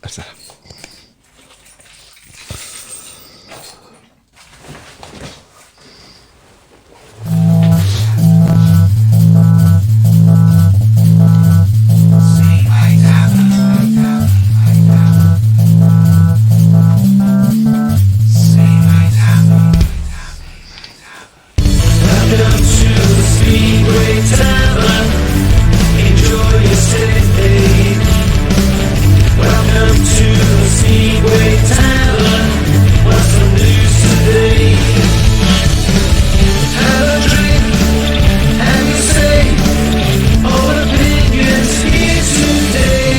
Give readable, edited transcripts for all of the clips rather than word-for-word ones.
Welcome to the Speedway Tavern. Enjoy your stay. Welcome to the Speedway Tavern. What's the news today? Have a drink, have your say. All opinions here today.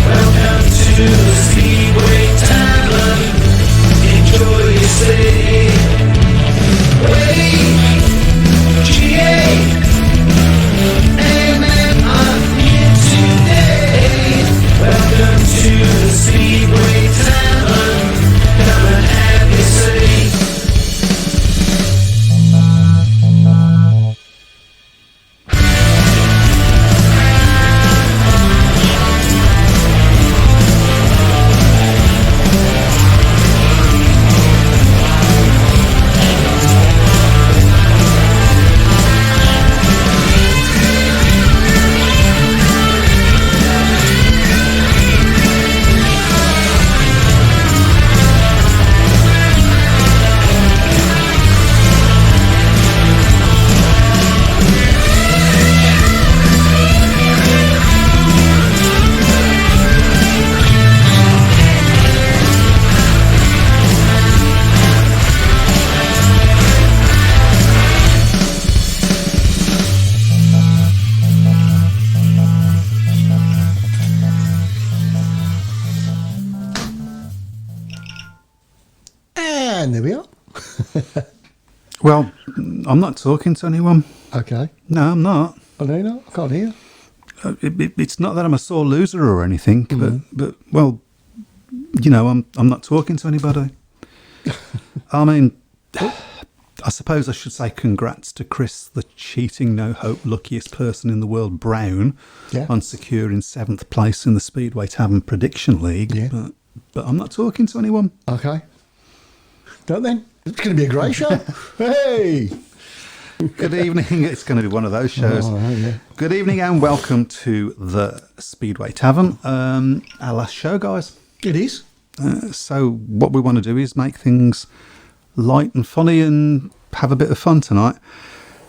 Welcome to the Speedway Tavern. Enjoy your stay. Welcome to the Speedway Tavern. Come and have your say. And there we are. Well, I'm not talking to anyone. Okay. No, I'm not. Oh, no, you're not? I can't hear. It's not that I'm a sore loser or anything, but well, you know, I'm not talking to anybody. I mean, I suppose I should say congrats to Chris, the cheating no hope luckiest person in the world, Brown, on securing 7th place in the Speedway Tavern Prediction League. Yeah. But I'm not talking to anyone. Okay. Don't then. It's going to be a great show. Hey! Good evening. It's going to be one of those shows. Oh, yeah. Good evening and welcome to the Speedway Tavern. Our last show, guys. It is. So what we want to do is make things light and funny and have a bit of fun tonight.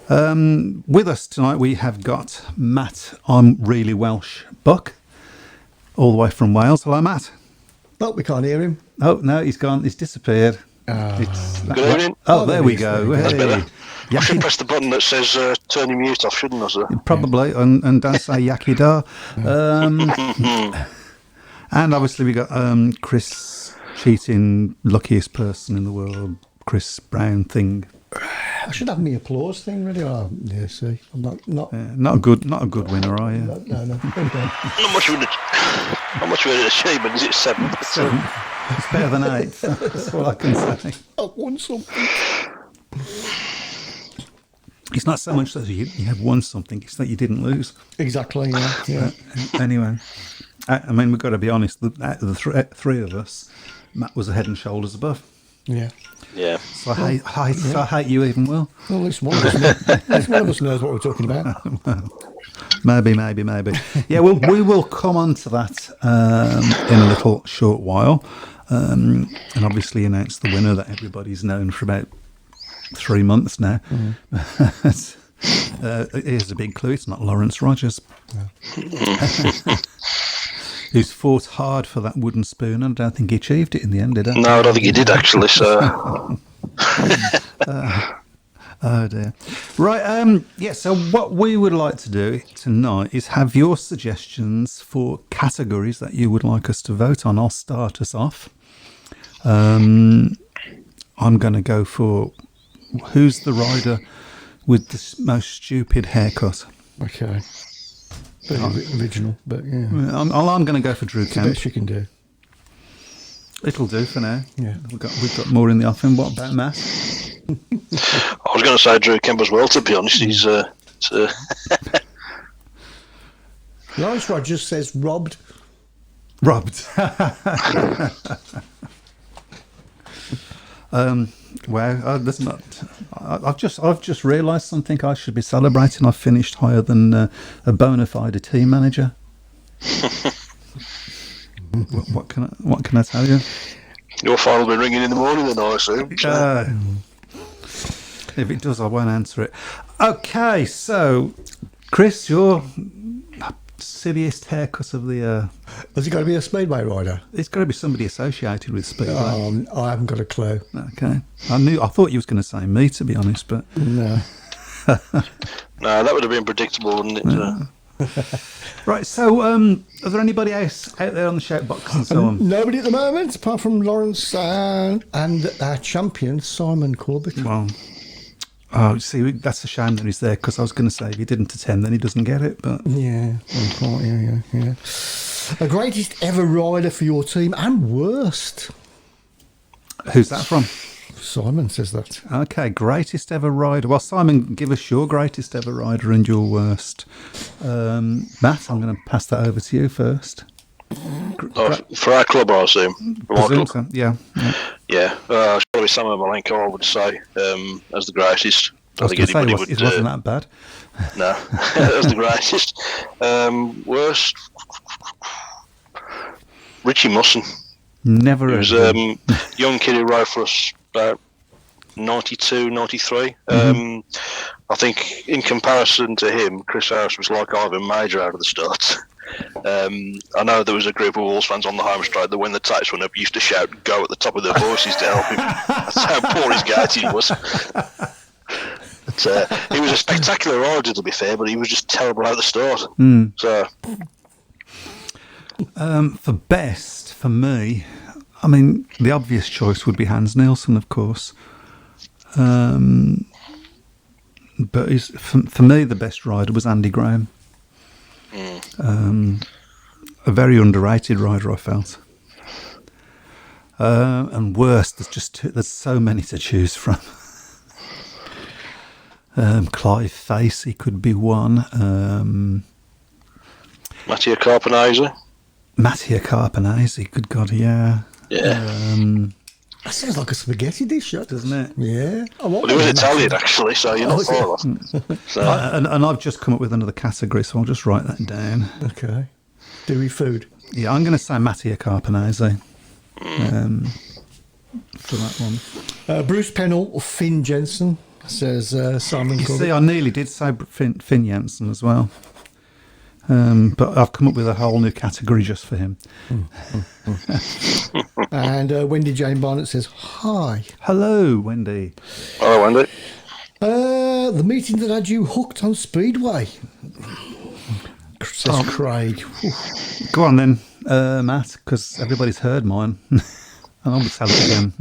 With us tonight we have got Matt. I'm really Welsh. Buck, all the way from Wales. Hello, Matt. Oh, we can't hear him. Oh, no, he's gone. He's disappeared. Good evening. Oh, there we go. That's better. Hey. I should press the button that says turn your mute off, shouldn't I, sir? Probably, and don't say yakida. And obviously we got Chris, cheating luckiest person in the world, Chris Brown thing. I should have me applause thing ready. Oh, yeah, see. I'm not a good winner, are you? No. Not much of an achievement, is it? 7th? It's better than 8th. That's all I can say. I've won something. It's not so much that you have won something; it's that you didn't lose. Exactly. Yeah. Anyway, I mean, we've got to be honest. Out of the three of us, Matt was a head and shoulders above. Yeah. Yeah. So I hate you even, Will. Well, at least one of us knows what we're talking about. Maybe. Yeah, we will come on to that in a little short while, and obviously announce the winner that everybody's known for about 3 months now. Here's a big clue: it's not Lawrence Rogers, who's fought hard for that wooden spoon, and I don't think he achieved it in the end, did he? No, I don't think he did actually. So. Oh dear. Right, so what we would like to do tonight is have your suggestions for categories that you would like us to vote on. I'll start us off. I'm going to go for who's the rider with the most stupid haircut. Okay. Very original, but yeah. I'm going to go for Drew Kemp. Best you can do. It'll do for now. Yeah. We've got more in the offing. What about Matt? I was going to say Drew Kemp as well, to be honest. He's Lawrence Rogers says robbed. Robbed. Wow, that's not. I've just realised something I should be celebrating. I've finished higher than a bona fide team manager. what can I tell you? Your phone will be ringing in the morning, then I assume. If it does, I won't answer it. Okay, so Chris, your silliest haircut of the year. Has it got to be a Speedway rider? It's got to be somebody associated with Speedway. I haven't got a clue. Okay, I thought you was going to say me, to be honest, but No. No, that would have been predictable, wouldn't it? right. So, are there anybody else out there on the shout box and so on? Nobody at the moment, apart from Lawrence and our champion, Simon Corbett. Well, oh, see, that's a shame that he's there, because I was going to say if he didn't attend, then he doesn't get it. But Yeah. The greatest ever rider for your team and worst. who's that from? Simon says that. Okay, greatest ever rider. Well, Simon, give us your greatest ever rider and your worst. Matt, I'm going to pass that over to you first. For our club, I assume. For my Presume club. so. Yeah. Yeah, it's probably Samuel Malenko, I would say, as the greatest. I was going to say it wasn't that bad. No, as the greatest. Worst, Richie Musson. Never. He was a young kid who rode for us about 92, 93. I think in comparison to him, Chris Harris was like Ivan Major out of the start. I know there was a group of Wolves fans on the home straight that when the tapes went up used to shout "go" at the top of their voices to help him. That's how poor his gating was. But, he was a spectacular rider, to be fair, but he was just terrible at the start. So, for best, for me, I mean, the obvious choice would be Hans Nielsen, of course. But for me, the best rider was Andy Graham. A very underrated rider, I felt. And worst, there's so many to choose from. Clive Facey could be one. Mattia Carpenese. Mattia Carpenese, good God, yeah. Yeah. That sounds like a spaghetti dish, Doesn't it? Yeah. Well, he was Italian, actually, so you're not far off. So, And I've just come up with another category, so I'll just write that down. Okay. Dewey food. Yeah, I'm going to say Mattia Carpenese for that one. Bruce Pennell or Finn Jensen, says Simon You Corbett. see, I nearly did say Finn Jansen as well. But I've come up with a whole new category just for him. And Wendy Jane Barnett says, hi. Hello, Wendy. hello, Wendy. The meeting that had you hooked on Speedway, says Craig. Go on then, Matt, because everybody's heard mine. And I'll tell it again.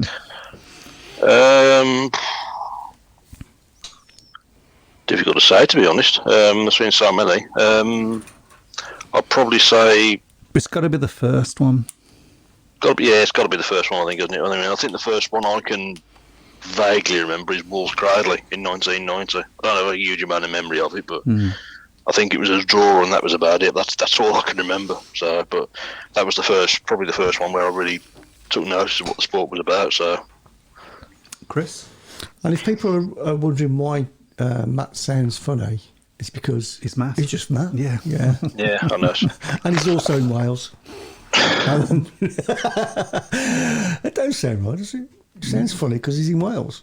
Difficult to say, to be honest. There's been so many. I'd probably say It's got to be the first one. it's got to be the first one, I think, isn't it? I mean, I think the first one I can vaguely remember is Wolves Cradley in 1990. I don't have a huge amount of memory of it, but I think it was a draw, and that was about it. That's all I can remember. So, but that was probably the first one where I really took notice of what the sport was about. So, Chris? And if people are wondering why Matt sounds funny, it's because He's Matt. He's just Matt. Yeah. Yeah. yeah, I know. And he's also in Wales. It don't sound right, does it? It sounds funny because he's in Wales.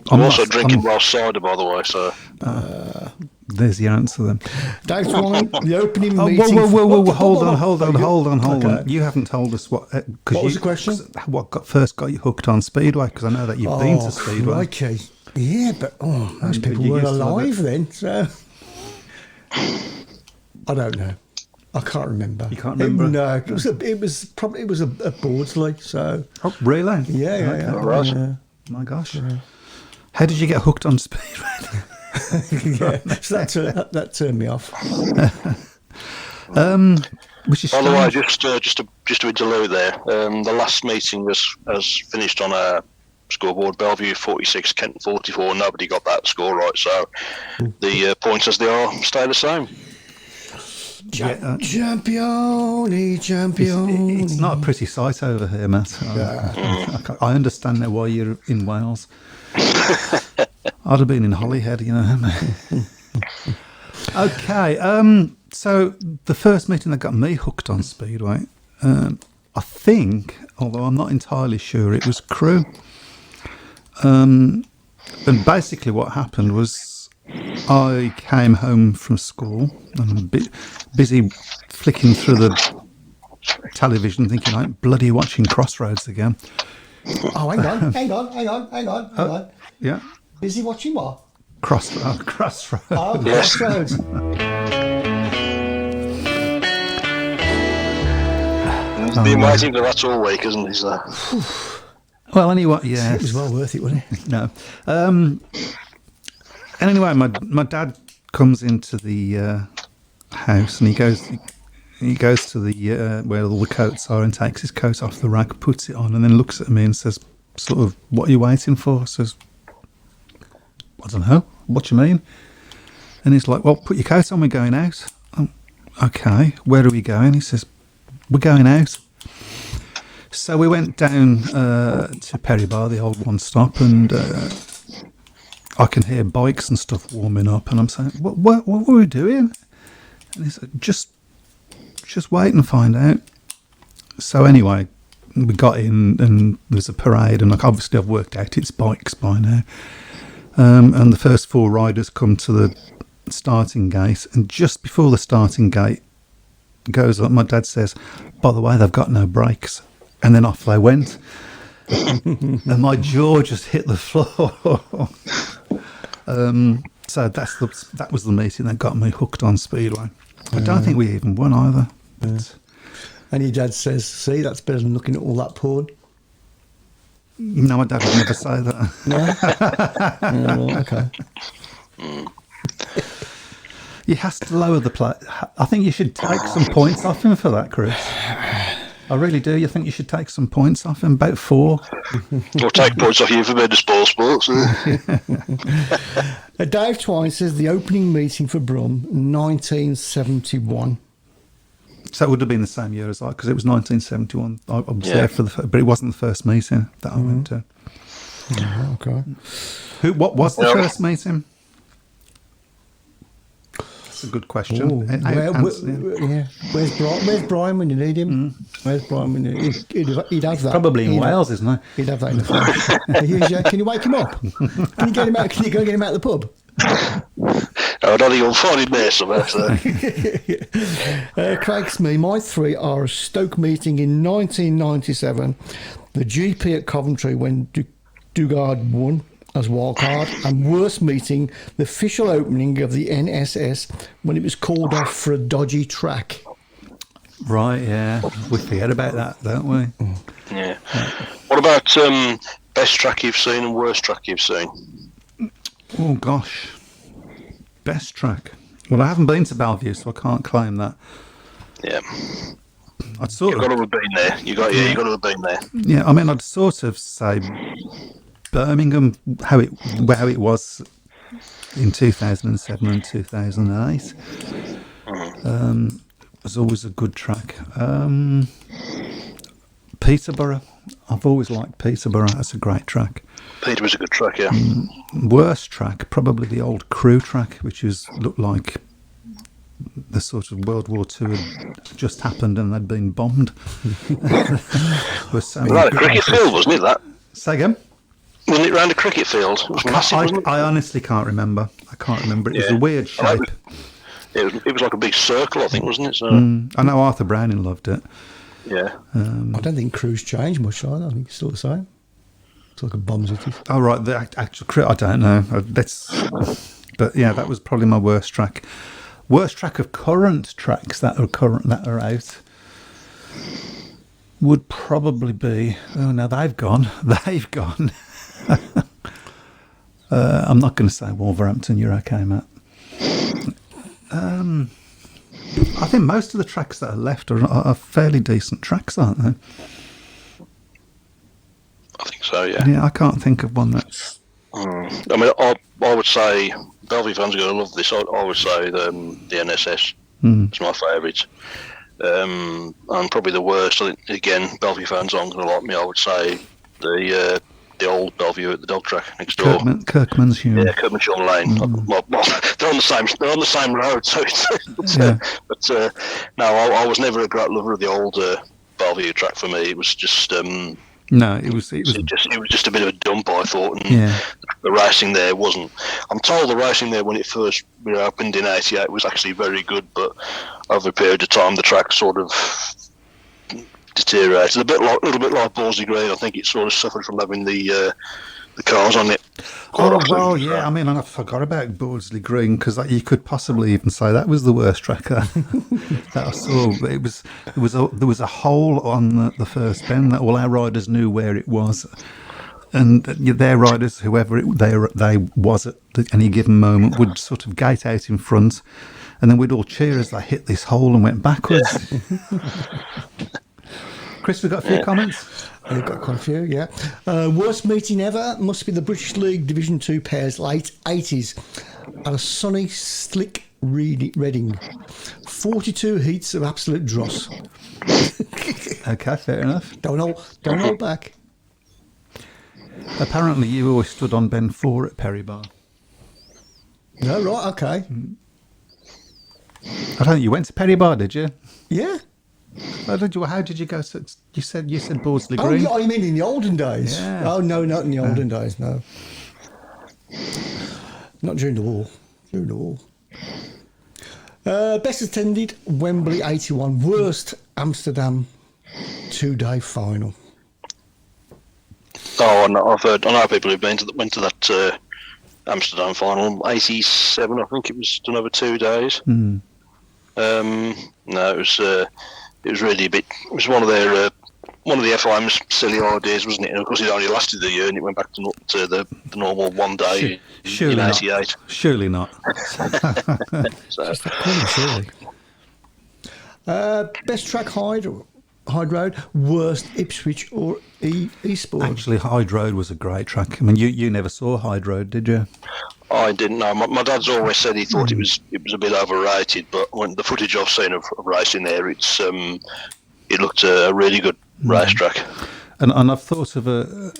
I'm also drinking Welsh cider, by the way. So, There's the answer then. Dave's wine, the opening meeting. Whoa, hold on. Okay. You haven't told us what... What was the question? What first got you hooked on Speedway? Because I know that you've been to Speedway. Crikey. Yeah, but most people you weren't used to love alive then, so... I don't know. I can't remember. You can't remember? No, it was a Bordsley, so... Oh, really? Yeah. Right. Yeah. My gosh. How did you get hooked on Speedway? Yeah, so that turned me off. Which is by the way, strange. just to interlude there, the last meeting has finished on a scoreboard. Bellevue 46, Kent 44. Nobody got that score right, so the points as they are stay the same. Champione, champione. It's not a pretty sight over here, Matt. I understand now why you're in Wales. I'd have been in Holyhead, you know. Okay, so the first meeting that got me hooked on Speedway, I think, although I'm not entirely sure, it was crew. And basically what happened was I came home from school and I'm busy flicking through the television thinking, I'm bloody watching Crossroads again. Oh, hang on. Yeah. Busy watching what? Crossroads. Oh, Crossroads. He's been waiting for that all week, hasn't he? So. Well, anyway, yeah. It was well worth it, wasn't it? No. And anyway, my dad comes into the house and he goes to the where all the coats are and takes his coat off the rack, puts it on, and then looks at me and says, sort of, what are you waiting for? I says, I don't know. What do you mean? And he's like, well, put your coat on, we're going out. Okay, where are we going? He says, we're going out. So we went down to Perry Bar, the old one stop, and I can hear bikes and stuff warming up, and I'm saying, what were we doing? And he said, just wait and find out. So anyway, we got in, and there's a parade, and obviously I've worked out it's bikes by now. And the first 4 riders come to the starting gate, and just before the starting gate goes up, my dad says, by the way, they've got no brakes. And then off they went. And my jaw just hit the floor. So that was the meeting that got me hooked on Speedway. I don't think we even won either. But And your dad says, see, that's better than looking at all that porn. no, my dad would never say that. No? Okay. He has to lower the plate. I think you should take some points off him for that, Chris. I really do. You think you should take some points off him? About 4. Or take points off you for being a sports. Dave Twine says the opening meeting for Brum, 1971. So it would have been the same year as I, because it was 1971. I was there but it wasn't the first meeting that I went to. Oh, okay. What was the first meeting? That's a good question. Ooh, where's Brian when you need him? Where's Brian when you need him? He'd have that. Probably in Wales, isn't it? He'd have that in the flesh. Can you wake him up? Can you get him out? Can you go get him out of the pub? I don't think you'll find him there somewhere. So. Craig Smee, my 3 are a Stoke meeting in 1997, the GP at Coventry when Dugard won as wildcard, and worst meeting, the official opening of the NSS when it was called off for a dodgy track. Right, yeah. We forget about that, don't we? Yeah. What about best track you've seen and worst track you've seen? Oh, gosh. Best track. Well, I haven't been to Bellevue, so I can't claim that. Yeah. I'd sort You've got to have been there. You've got to have been there. Yeah, I mean, I'd sort of say Birmingham, how it was in 2007 and 2008. Was always a good track. Peterborough, I've always liked Peterborough. That's a great track. Peterborough's a good track, yeah. Worst track, probably the old Crew track, which looked like the sort of World War II had just happened and they'd been bombed. Right, a cricket field, wasn't it, that? Say again? Wasn't it round a cricket field? It was massive, wasn't it? I honestly can't rember. It was a weird shape. It was like a big circle, I think, wasn't it? So. I know Arthur Browning loved it. Yeah. I don't think Crew's changed much either. I think it's still the same. It's like a bomb city. Oh, right, the actual Crew, I don't know. But yeah, that was probably my worst track. Worst track of current tracks that are out would probably be. Oh no, they've gone. I'm not going to say Wolverhampton. You're okay, Matt. I think most of the tracks that are left are fairly decent tracks, aren't they? I think so. Yeah. Yeah, I can't think of one that's. I mean, I would say Bellevue fans are going to love this. I would say the NSS It's my favourite. And probably the worst, I think, again, Bellevue fans aren't going to like me, I would say the old Bellevue at the dog track next door. Kirkman's Hume. Yeah, Kirkmanshire Lane. Well, they're on the same road, so but no, I was never a great lover of the old Bellevue track. For me, it was just No, it was just a bit of a dump, I thought, and the racing there wasn't. I'm told the racing there when it first opened in '88 was actually very good, but over a period of time the track sort of deteriorated a little bit like Borsley Green. I think it sort of suffered from having the cars on it. I mean, I forgot about Borsley Green because you could possibly even say that was the worst track that I saw. There was a hole on the first bend that all our riders knew where it was, and their riders, whoever they was at any given moment, would sort of gate out in front, and then we'd all cheer as they hit this hole and went backwards. Chris, we've got a few comments. We've got quite a few, yeah. Worst meeting ever must be the British League Division 2 pairs, late 80s, at a sunny, slick Reading. 42 heats of absolute dross. Okay, fair enough. Don't hold back. Apparently, you always stood on bend 4 at Perry Bar. No, right, okay. I don't think you went to Perry Bar, did you? Yeah. How did you go? You said Borsley Oh, Green. yeah, you mean in the olden days? Yeah. Oh, no, not in the olden days, no. Not during the war. During the war. Best attended, Wembley 81. Worst, Amsterdam 2-day final. Oh, I know people who've went to that Amsterdam final, 87, I think it was done over 2 days. Mm. No, it was really a bit. It was one of the FIM's silly ideas, wasn't it? And of course, it only lasted a year, and it went back to the normal 1 day in '88. Surely not. So, Surely. Best track Hyde Road, worst Ipswich or Eastbourne. Actually, Hyde Road was a great track. I mean, you never saw Hyde Road, did you? I didn't know. My dad's always said he thought it was a bit overrated, but when the footage I've seen of racing there, it looked a really good racetrack. And I've thought of a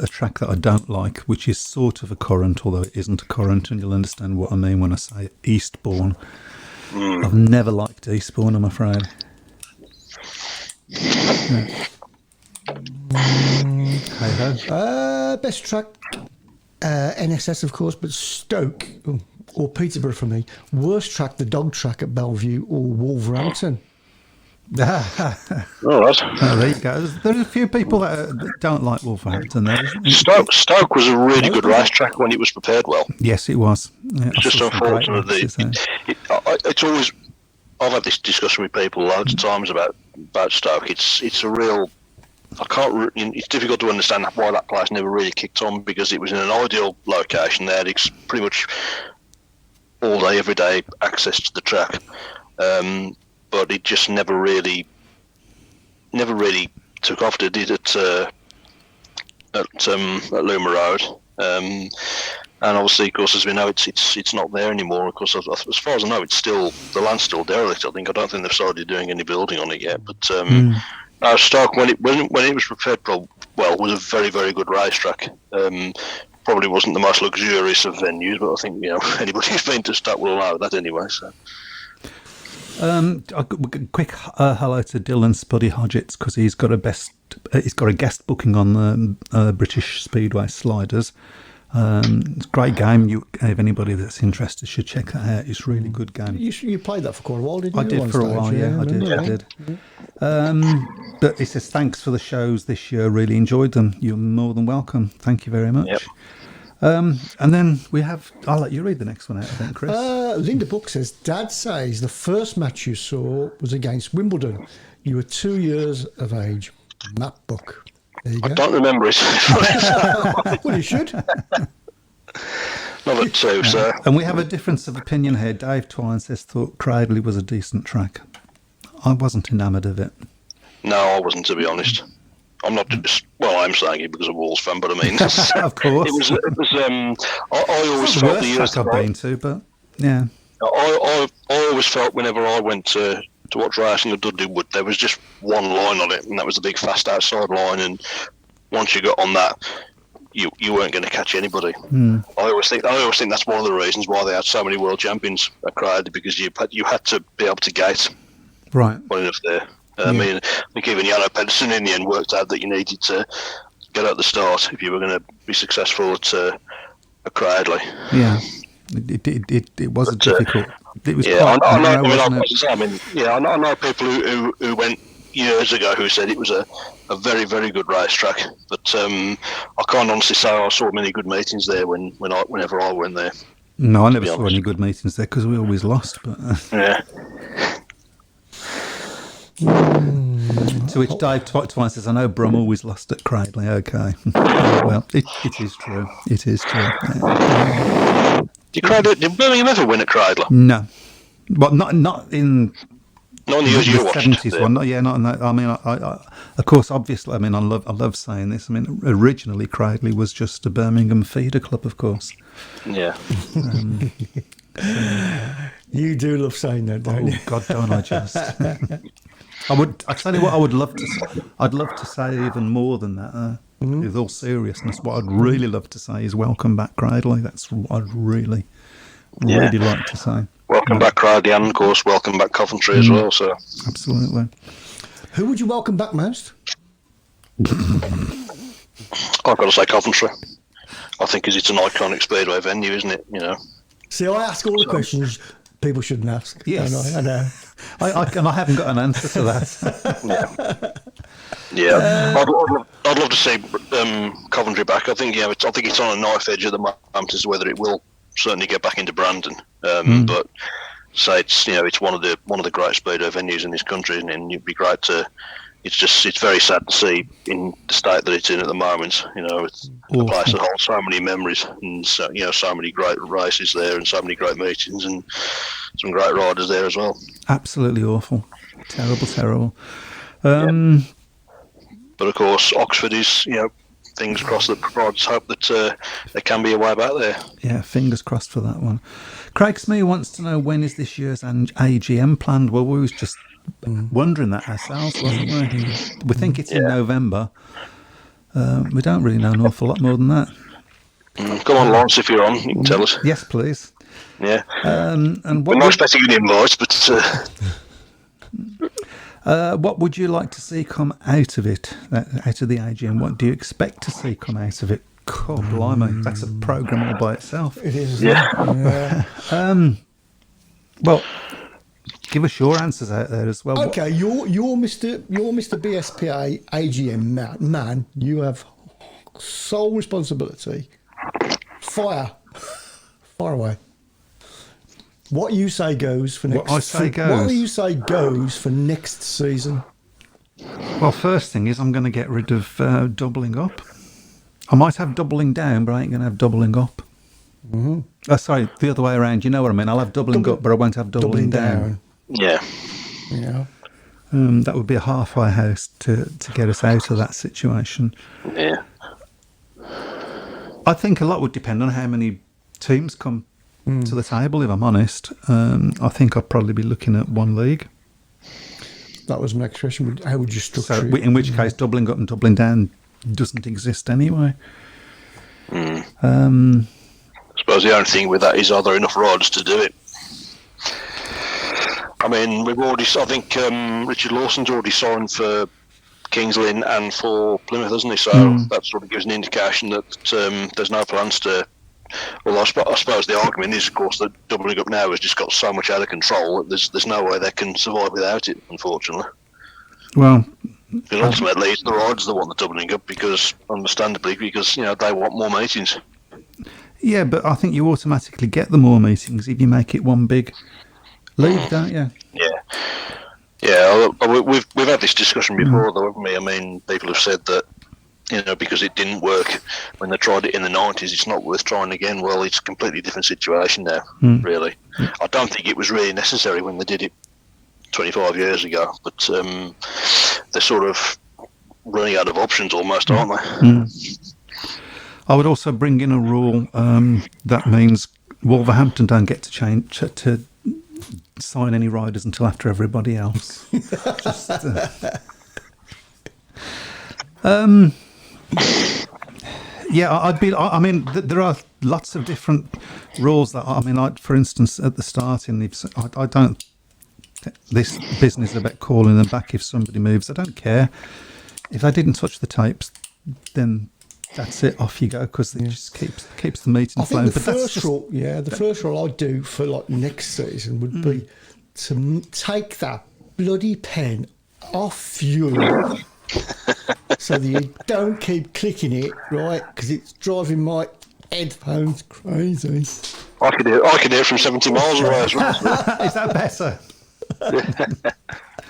track that I don't like, which is sort of a current, although it isn't a current, and you'll understand what I mean when I say Eastbourne. I've never liked Eastbourne, I'm afraid. Yeah. Hey-ho. Best track, NSS of course, but Stoke or Peterborough for me. Worst track, the dog track at Bellevue or Wolverhampton. All right. Oh, there you go. There's a few people that don't like Wolverhampton there, isn't there? Stoke was a really good racetrack when it was prepared well. Yes, it was. Yeah, It's just unfortunate it's always. I've had this discussion with people loads of times about Stoke. It's a real. It's difficult to understand why that place never really kicked on, because it was in an ideal location. They had pretty much all day, every day access to the track, but it just never really took off. It did at Luma Road, and obviously, of course, as we know, it's not there anymore. Of course, as far as I know, the land's still derelict. I don't think they've started doing any building on it yet, but. Stoke, when it was prepared was a very, very good racetrack. Probably wasn't the most luxurious of venues, but I think anybody who's been to Stoke will know that anyway. So, a quick hello to Dylan Spuddy Hodgetts, because he's got a guest booking on the British Speedway Sliders. It's a great game. If anybody that's interested should check that out. It's a really good game. You played that for quite a while, didn't you? I did for a while, yeah. I did. But he says, thanks for the shows this year. Really enjoyed them. You're more than welcome. Thank you very much. Yep. And then I'll let you read the next one out, I think, Chris. Linda Book says, Dad says the first match you saw was against Wimbledon. You were 2 years of age. Matt Book. There you go. I don't remember it. Well, you should. Not at 2, sir. And we have a difference of opinion here. Dave Twine says, thought Cradley was a decent track. I wasn't enamoured of it. No, I wasn't, to be honest. I'm not just. Well, I'm saying it because I'm a Wolves fan, but I mean, of course, it was. I always it's felt the worst track I've been to, but yeah. I always felt whenever I went to watch racing at Dudley Wood, there was just one line on it, and that was the big fast outside line. And once you got on that, you weren't going to catch anybody. I always think that's one of the reasons why they had so many world champions at Craven, because you had to be able to gate Right. well enough there. I mean, I think even Yano Pedersen in the end worked out that you needed to get at the start if you were going to be successful at Cradley. Yeah. It was difficult. It was Yeah, quite I know. narrow, wasn't it? I know people who went years ago who said it was a very, very good racetrack. But I can't honestly say I saw many good meetings there whenever I went there. No, I never saw any good meetings there because we always lost. But Yeah. to which Dave twice says, "I know Brum always lost at Cradley." Okay, well, it is true. It is true. Yeah. Did Birmingham ever win at Cradley? No, but not in Not in the years you the watched. 70s one. Not in that. I mean, I of course, obviously, I mean, I love saying this. I mean, originally Cradley was just a Birmingham feeder club, of course. Yeah. You do love saying that, don't you? Oh God, don't I just? I tell you what, I would love to. I'd love to say even more than that. With all seriousness, what I'd really love to say is "Welcome back, Cradley." That's what I'd really like to say. Welcome back, Cradley, and of course, welcome back, Coventry as well. So Absolutely. Who would you welcome back most? I've got to say Coventry. I think 'cause it's an iconic speedway venue, isn't it? You know. See, I ask all the questions people shouldn't ask. Yes. I know. And I haven't got an answer to that. Yeah, I'd love to see Coventry back. I think I think it's on a knife edge at the moment as to whether it will certainly get back into Brandon. But say it's one of the great speedway venues in this country, and it'd be great to. It's very sad to see in the state that it's in at the moment. You know, it's a place that holds so many memories and so many great races there, and so many great meetings, and some great riders there as well. Absolutely awful. Terrible. But of course, Oxford is, things crossed that provides hope that there can be a way back there. Yeah, fingers crossed for that one. Craig Smee wants to know, when is this year's AGM planned? Well, we was just wondering that ourselves, wasn't we? We think it's in November. We don't really know an awful lot more than that. Come on, Lawrence, if you're on, you can tell us. Yes, please. Yeah. And We're not expecting an invite, but... what would you like to see come out of it, out of the AGM? What do you expect to see come out of it? God, blimey, that's a programme all by itself. It is. Yeah. Well, give us your answers out there as well. Okay, you're Mr. BSPA AGM man. You have sole responsibility. Fire away. What you say goes for next. What I say goes. What do you say goes for next season? Well, first thing is I'm going to get rid of doubling up. I might have doubling down, but I ain't going to have doubling up. Mm-hmm. Sorry, the other way around. You know what I mean? I'll have doubling up, but I won't have doubling down. Yeah. Yeah. That would be a halfway house to get us out of that situation. Yeah. I think a lot would depend on how many teams come to the table, if I'm honest. I think I'd probably be looking at one league. That was my next question. How would you structure it? In which case, doubling up and doubling down doesn't exist anyway. I suppose the only thing with that is, are there enough riders to do it? I mean, I think Richard Lawson's already signed for Kings Lynn and for Plymouth, hasn't he? So that sort of gives an indication that there's no plans to. Well, I suppose the argument is, of course, that doubling up now has just got so much out of control that there's no way they can survive without it, unfortunately. Well, because ultimately it's the riders that want the doubling up, understandably, because they want more meetings. Yeah, but I think you automatically get the more meetings if you make it one big league, don't you? Yeah. We've had this discussion before, though, haven't we? I mean, people have said that because it didn't work when they tried it in the 90s, it's not worth trying again. Well, it's a completely different situation now, really. I don't think it was really necessary when they did it 25 years ago, but they're sort of running out of options almost, aren't they? I would also bring in a rule that means Wolverhampton don't get to sign any riders until after everybody else. Just, yeah, I'd be. I mean, there are lots of different rules that. I mean, like for instance, at the starting, I don't. This business about calling them back if somebody moves. I don't care if they didn't touch the tapes. Then that's it. Off you go, because it just keeps the meeting flowing. The first rule I'd do for like next season would be to take that bloody pen off you. So that you don't keep clicking it, right? Because it's driving my headphones crazy. I can hear it from 70 miles away as well. Is that better?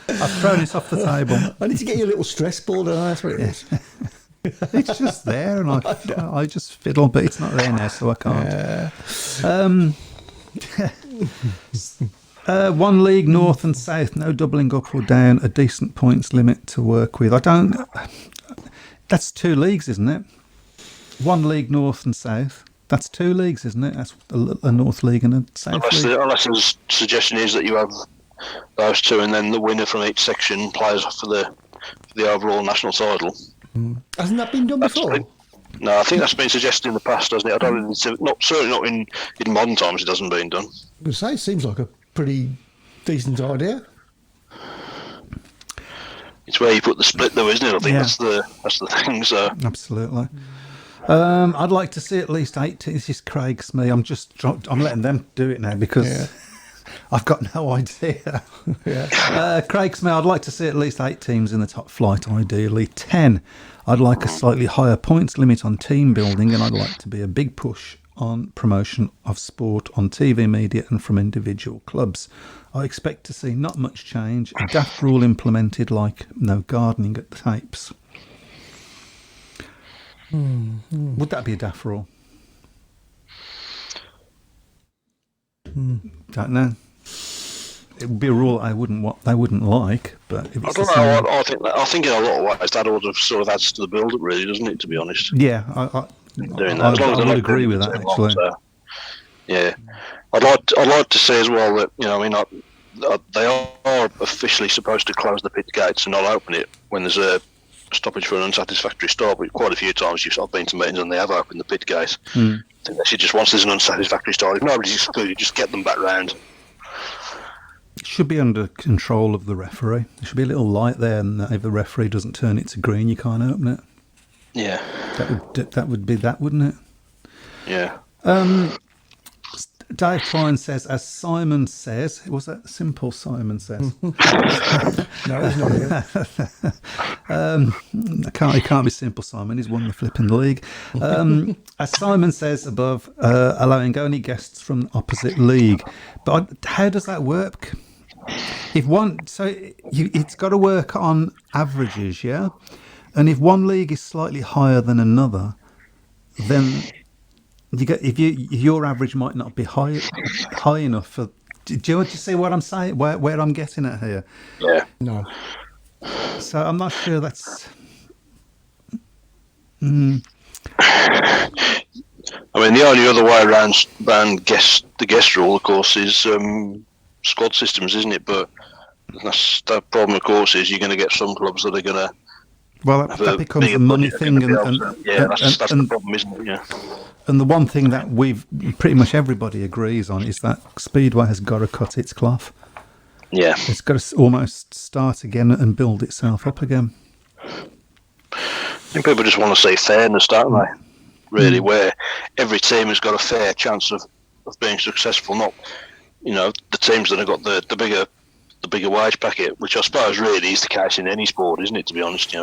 I've thrown it off the table. I need to get you a little stress ball, don't I? That's what it is. It's just there, and I just fiddle, but it's not there now, so I can't. One league north and south, no doubling up or down, a decent points limit to work with. That's 2 leagues, isn't it? One league north and south. That's 2 leagues, isn't it? That's a north league and a south league. Unless the suggestion is that you have those 2, and then the winner from each section plays for the overall national title. Hasn't that been done before? No, I think that's been suggested in the past, hasn't it? I don't certainly not in modern times. It hasn't been done. I would say it seems like a pretty decent idea. It's where you put the split, though, isn't it? I think that's the thing. So absolutely. I'd like to see at least 8 teams. This is Craig's me. I'm letting them do it now because I've got no idea. Craig's me. I'd like to see at least 8 teams in the top flight. Ideally 10. I'd like a slightly higher points limit on team building, and I'd like to be a big push on promotion of sport on TV media and from individual clubs. I expect to see not much change, a daft rule implemented like no gardening at the tapes. Would that be a daft rule? Don't know. It would be a rule they wouldn't like, but if it's I think in a lot of ways that ought to sort of adds to the build-up, really, doesn't it? To be honest. Yeah, doing that. I would agree with that, actually. Yeah, I'd like to say as well that they are officially supposed to close the pit gates and not open it when there's a stoppage for an unsatisfactory start. But quite a few times I've been to meetings and they have opened the pit gate. I think they should just, once there's an unsatisfactory start, if nobody's excluded, just get them back round. It should be under control of the referee. There should be a little light there, and if the referee doesn't turn it to green, you can't open it. Yeah, that would be that, wouldn't it? Yeah. Dave Klein says, as Simon says, was that simple? Simon says. No, it's not here. It can't be simple, Simon. He's won the flipping league. As Simon says above, allowing only guests from the opposite league. But how does that work? It's got to work on averages, yeah? And if one league is slightly higher than another, then if your average might not be high enough for. Do you see what I'm saying? Where I'm getting at here? Yeah. No. So I'm not sure that's. I mean, the only other way around the guest rule, of course, is squad systems, isn't it? But the problem, of course, is you're going to get some clubs that are going to. Well, that becomes a money thing, and that's the problem, isn't it? Yeah. And the one thing that pretty much everybody agrees on is that Speedway has got to cut its cloth. Yeah. It's got to almost start again and build itself up again. I think people just want to see fairness, don't they? Really, where every team has got a fair chance of being successful, not, the teams that have got the bigger wage packet, which I suppose really is the case in any sport, isn't it, to be honest,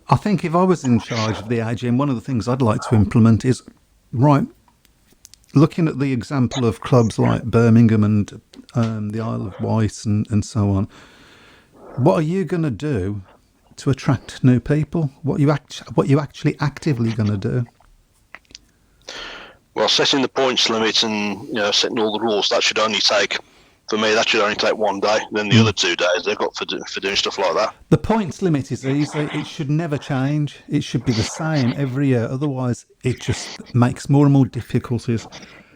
I think if I was in charge of the AGM, one of the things I'd like to implement is, looking at the example of clubs like Birmingham and the Isle of Wight and so on, what are you going to do to attract new people? What you actually actively going to do? Well, setting the points limit and setting all the rules, that should only take 1 day. Then the other 2 days they've got for doing stuff like that. The points limit is easy. It should never change. It should be the same every year. Otherwise, it just makes more and more difficulties.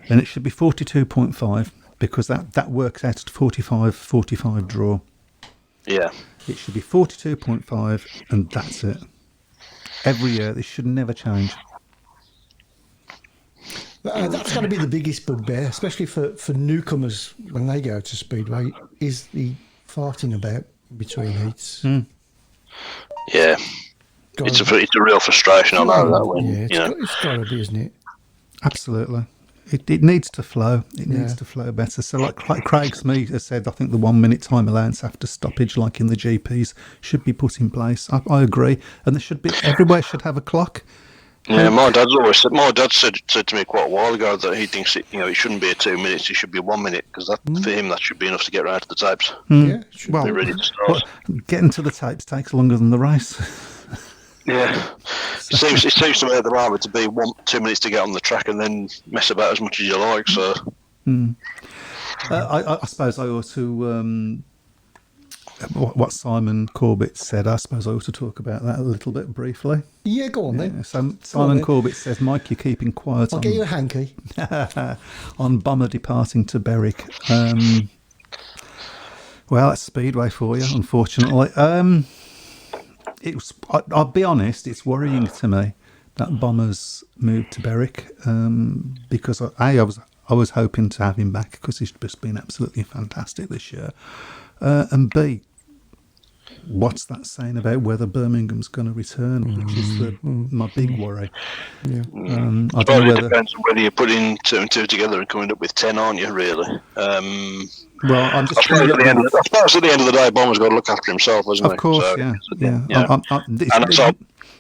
And it should be 42.5. because that works out at 45 draw. Yeah. It should be 42.5, and that's it. Every year, this should never change. That's going to be the biggest bugbear, especially for newcomers when they go to Speedway, is the farting about between heats. Yeah. It's a real frustration. I know that when it's got to be, isn't it? Absolutely. It needs to flow. It needs to flow better. So like Craig Smith has said, I think the 1 minute time allowance after stoppage, like in the GPs, should be put in place. I agree. And there should be, everywhere should have a clock. Yeah, my dad said to me quite a while ago that he thinks it shouldn't be a 2 minutes, it should be 1 minute, because for him that should be enough to get round to the tapes. Yeah, it should be ready to start. Getting to the tapes takes longer than the race. Yeah, it seems to me at the moment to be 2 minutes to get on the track and then mess about as much as you like. So, I suppose I ought to. What Simon Corbett said, I suppose I ought to talk about that a little bit briefly. Yeah, go on then. So Simon Corbett says, Mike, you're keeping quiet. I'll get you a hanky. On Bomber departing to Berwick. Well, that's Speedway for you, unfortunately. I'll be honest, it's worrying to me that Bomber's moved to Berwick, because I was hoping to have him back because he's just been absolutely fantastic this year. And B, what's that saying about whether Birmingham's going to return, which is my big worry. Yeah. I don't know whether... depends on whether you're putting 2 and 2 together and coming up with 10, aren't you, really? Well, I'm just... I suppose at the end of the day, Bomber's got to look after himself, hasn't he? Of course, So, yeah.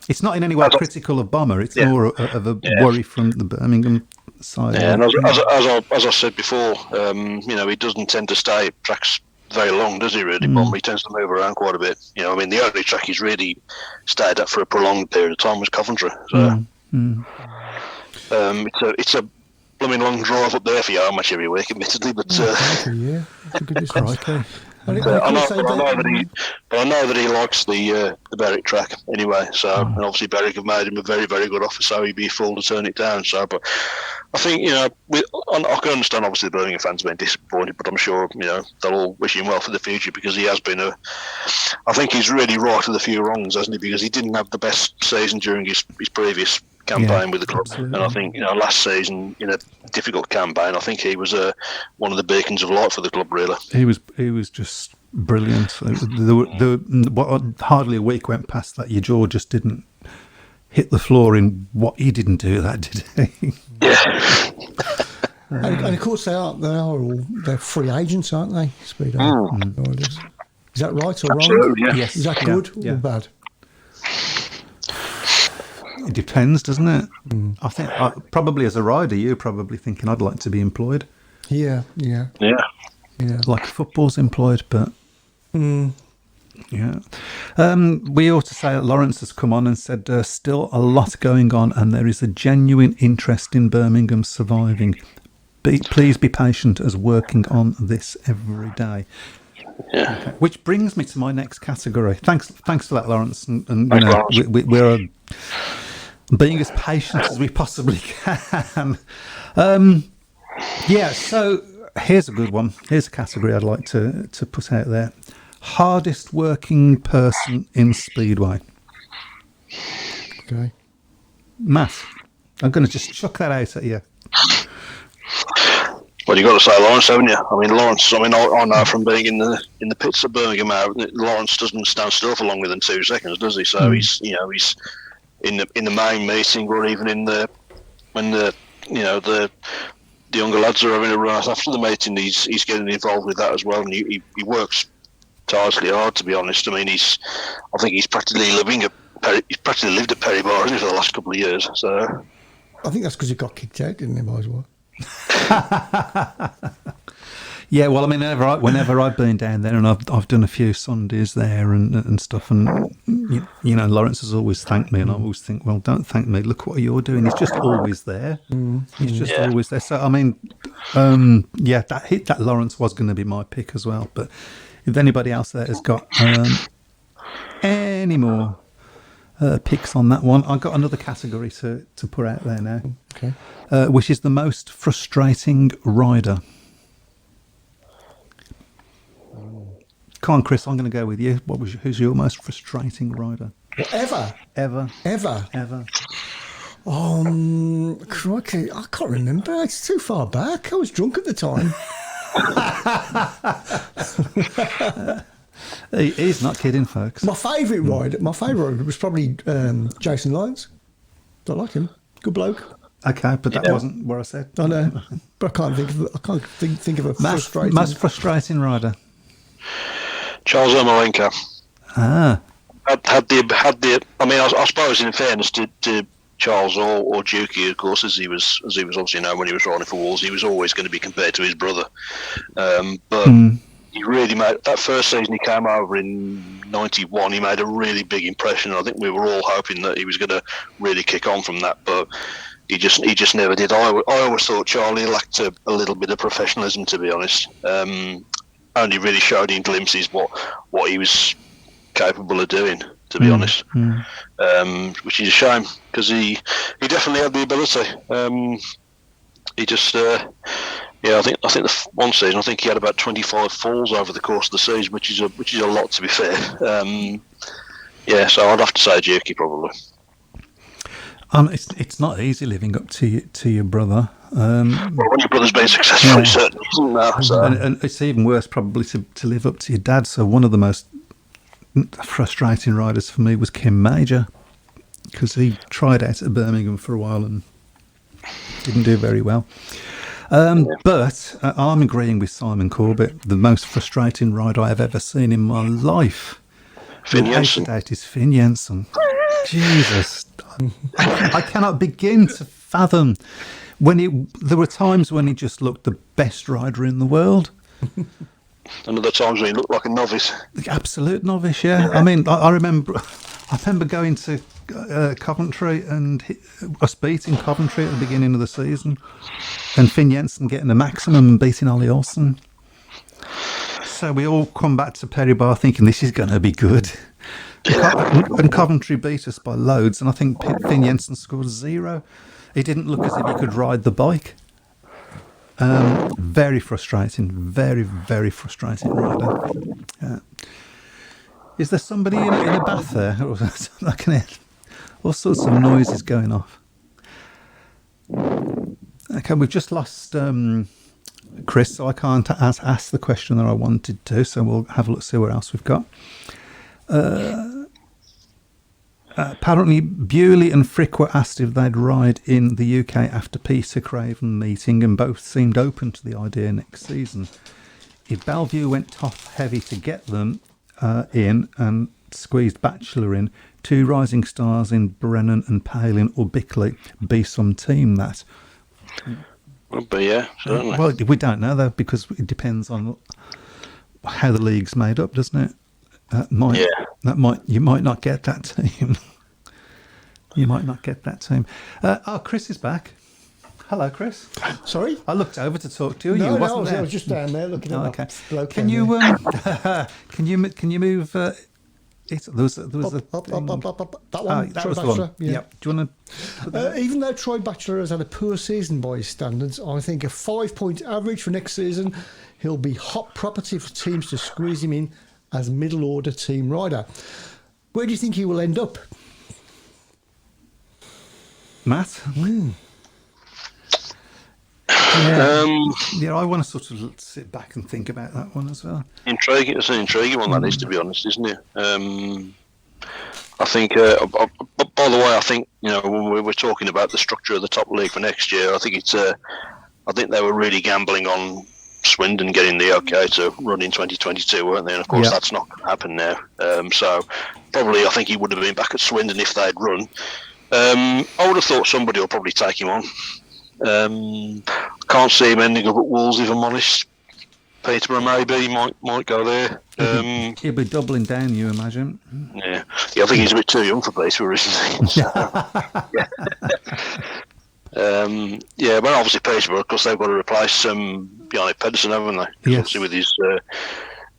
It's not in any way critical of Bomber. It's more of a worry from the Birmingham side. Yeah, and as I said before, he doesn't tend to stay at tracks very long, does he, really, Bomber? He tends to move around quite a bit. The only track he's really stayed at for a prolonged period of time was Coventry. So, it's a blooming long drive up there for you, how much every week, admittedly, but... yeah, that's a good description. I know that he likes the Berwick track anyway. So, and obviously Berwick have made him a very, very good offer, so he'd be a fool to turn it down. So, but I think I can understand obviously the Birmingham fans being disappointed, but I'm sure they'll all wish him well for the future, because he has been I think he's really right with a few wrongs, hasn't he? Because he didn't have the best season during his previous campaign with the club, absolutely. And I think last season in a difficult campaign, I think he was one of the beacons of light for the club. Really, he was just brilliant. Hardly a week went past that your jaw just didn't hit the floor in what he didn't do that, did he? Yeah. And of course they're free agents, aren't they? Speedo riders. Is that right or wrong? Yeah. Yes. Is that good or bad? It depends, doesn't it? I think probably as a rider, you're probably thinking I'd like to be employed. Yeah. Like football's employed, but yeah. We ought to say that Lawrence has come on and said still a lot going on, and there is a genuine interest in Birmingham surviving. Please be patient as working on this every day. Yeah. Okay. Which brings me to my next category. Thanks for that, Lawrence. And Thanks, we're being as patient as we possibly can. So here's a good one. Here's a category I'd like to put out there. Hardest working person in Speedway. Okay. Matt, I'm going to just chuck that out at you. Well, you've got to say Lawrence, haven't you? I mean, Lawrence. I know from being in the pits at Birmingham, Lawrence doesn't stand still for longer than 2 seconds, does he? So he's in the main meeting, or even when the younger lads are having a run after the meeting, he's getting involved with that as well, and he works tirelessly hard. To be honest, I mean, I think he's practically lived at Perry Bar, hasn't he, for the last couple of years? So I think that's because he got kicked out, didn't he? Might as well. Yeah, well, I mean, whenever I've been down there, and I've done a few Sundays there and stuff, and Lawrence has always thanked me, and I always think, well, don't thank me. Look what you're doing. He's just always there. He's just always there. So I mean, that Lawrence was going to be my pick as well. But if anybody else there has got any more picks on that one, I've got another category to put out there now. Okay. Which is the most frustrating rider. Come on, Chris, I'm going to go with you. Who's your most frustrating rider? Ever. Ever. Crikey, I can't remember. It's too far back. I was drunk at the time. He's not kidding, folks. My favourite rider was probably Jason Lyons. I like him. Good bloke. Okay, but that wasn't what I said. I know, but I can't think of a frustrating. Most frustrating rider. Charles Omarenko. Had the. I mean, I suppose in fairness to Charles or Dukey, of course, as he was obviously known when he was riding for Wolves, he was always going to be compared to his brother. But he really made that first season he came over in '91. He made a really big impression. I think we were all hoping that he was going to really kick on from that, but he just never did. I always thought Charlie lacked a little bit of professionalism, to be honest. Only really showed in glimpses what he was capable of doing, to be honest. Which is a shame, because he definitely had the ability. He just I think the one season I think he had about 25 falls over the course of the season, which is a lot, to be fair. So I'd have to say Jerky probably. It's not easy living up to your brother. Well, when your brother's been successful, it certainly isn't now. So. And it's even worse probably to live up to your dad. So one of the most frustrating riders for me was Kim Major, because he tried out at Birmingham for a while and didn't do very well. But I'm agreeing with Simon Corbett. The most frustrating rider I have ever seen in my life. Finn Jensen. Is Finn Jensen. Jesus. I cannot begin to fathom there were times when he just looked the best rider in the world. And other times when he looked like a novice. The absolute novice, yeah. I mean, I remember going to Coventry and us beating Coventry at the beginning of the season, and Finn Jensen getting the maximum and beating Ollie Olsen. So we all come back to Perry Bar thinking this is going to be good. And Coventry beat us by loads, and I think Finn Jensen scored 0. He didn't look as if he could ride the bike. Very frustrating, very, very frustrating rider. Is there somebody in a bath there? I can hear all sorts of noises going off. Okay, we've just lost Chris, so I can't ask the question that I wanted to, so we'll have a look, see what else we've got. Apparently, Bewley and Frick were asked if they'd ride in the UK after Peter Craven meeting, and both seemed open to the idea next season. If Bellevue went top heavy to get them in and squeezed Batchelor in, 2 rising stars in Brennan and Palin or Bickley, be some team that. Would be, yeah, certainly. Well, we don't know though, because it depends on how the league's made up, doesn't it? You might not get that team. You might not get that team. Chris is back. Hello, Chris. Sorry, I looked over to talk to you. No, You wasn't I there. was just down there looking at Okay. that bloke. Can you can you move? There was a up, thing. that one. That Troy was the Batchelor, one. Yep. Do you want to? Even though Troy Batchelor has had a poor season by his standards, I think a 5-point average for next season, he'll be hot property for teams to squeeze him in as middle order team rider. Where do you think he will end up? Matt? I want to sort of sit back and think about that one as well. Intriguing. It's an intriguing one, that is, to be honest, isn't it? I think, by the way, I think, when we're talking about the structure of the top league for next year, I think I think they were really gambling on Swindon getting the okay to run in 2022, weren't they? And of course, that's not going to happen now. So probably, I think he would have been back at Swindon if they'd run. I would have thought somebody will probably take him on. Can't see him ending up at Wolves, if I'm honest. Peterborough maybe might go there. He'll be doubling down, you imagine? Yeah, I think he's a bit too young for Peterborough, isn't he? But obviously Peterborough, of course, they've got to replace Bjarne Pedersen, haven't they? Yes. Obviously with his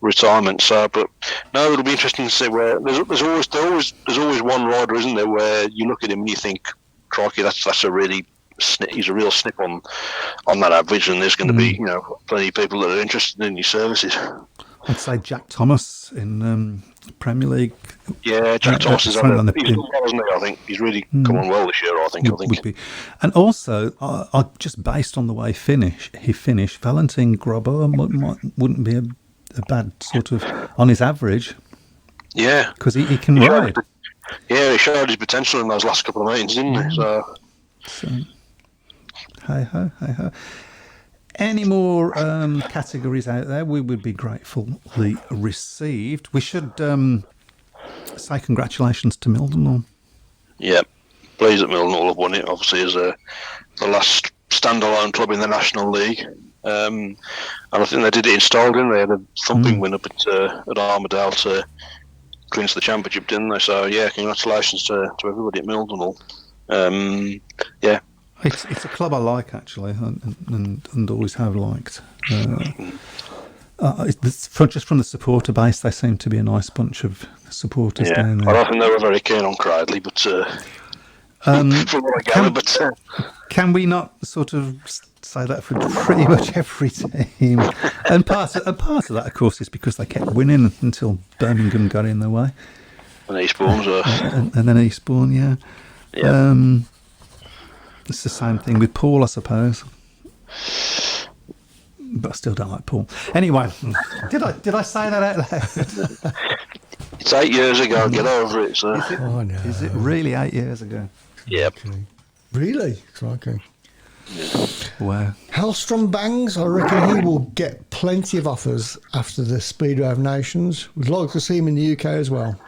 retirement. So, but no, it'll be interesting to see where there's always one rider, isn't there, where you look at him and you think, crikey, that's a really he's a real snip on that average, and there's going to be plenty of people that are interested in his services. I'd say Jack Thomas in Premier League. Yeah, Jack Thomas is he's done well, hasn't he? I think he's really come on well this year. I think. Would be. And also, just based on the way he finished, Valentin Grobber wouldn't be a bad sort of on his average. Yeah, because he can ride. He showed his potential in those last couple of meetings, didn't he? So hey ho. Any more categories out there we would be gratefully received. We should say congratulations to Mildenhall. Yeah, pleased that Mildenhall have won it, obviously, as the last standalone club in the National League. And I think they did it in style, didn't they? They had a thumping win up at Armadale to clinch the championship, didn't they? So, yeah, congratulations to everybody at Mildenhall. Yeah. It's a club I like, actually, and always have liked. Just from the supporter base, they seem to be a nice bunch of supporters down there. I don't think they were very keen on Cradley, but from what I gather, can we not sort of say that for pretty much every team? And part of that, of course, is because they kept winning until Birmingham got in their way. And Eastbourne's and then Eastbourne, yeah. Yeah. It's the same thing with Paul, I suppose. But I still don't like Paul. Anyway, did I say that out loud? It's 8 years ago. Get over it, sir. Is it really 8 years ago? Yep. Okay. Really? Crikey. Yeah. Wow. Hellstrom Bangs, I reckon he will get plenty of offers after the Speedway of Nations. We'd like to see him in the UK as well.